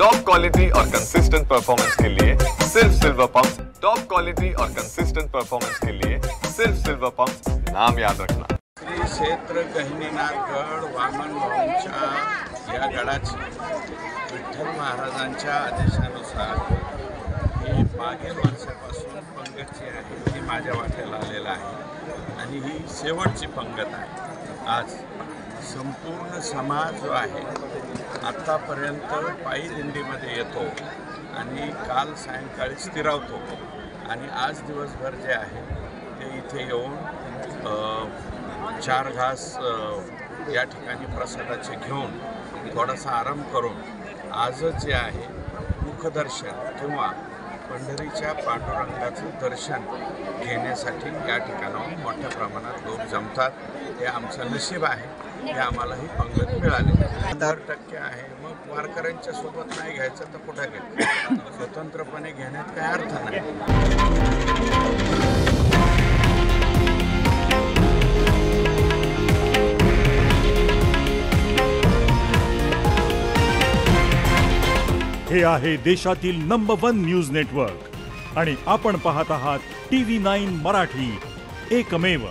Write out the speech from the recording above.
Top quality और consistent performance के लिए सिर्फ सिल्वर पंप्स। टॉप क्वालिटी और कंसिस्टेंट परफॉर्मेंस के लिए सिर्फ सिल्वर पंप्स, नाम याद रखना। श्री क्षेत्र गहिनीनाथगड वामनभाऊंच्या या गडाची विठ्ठल महाराजांच्या आदेशानुसार ही मागील वर्षापासून पंगतची आहे ती माझ्या वाट्याला आलेला आहे आणि ही शेवटची पंगत आहे। आज संपूर्ण समाज जो आहे आत्तापर्यंत पायी दिंडीमध्ये येतो आणि काल सायंकाळी स्थिरावतो आणि आज दिवसभर जे आहे ते इथे येऊन चार घास या ठिकाणी प्रसादाचे घेऊन थोडासा आराम करून आजच जे आहे मुखदर्शन किंवा पंढरीच्या पांडुरंगाचं दर्शन घेण्यासाठी या ठिकाणाहून मोठ्या प्रमाणात लोक जमतात। हे आमचं नशीब आहे, हे आम्हाला ही पंगत मिळाली। 10% आहे, मग वारकऱ्यांच्या सोबत नाही घ्यायचं तर कुठे घ्यायचं, स्वतंत्रपणे घेण्यात काही अर्थ नाही। हे आहे देशातील नंबर 1 न्यूज नेटवर्क आणि आपण पाहत आहात TV9 मराठी, एकमेव।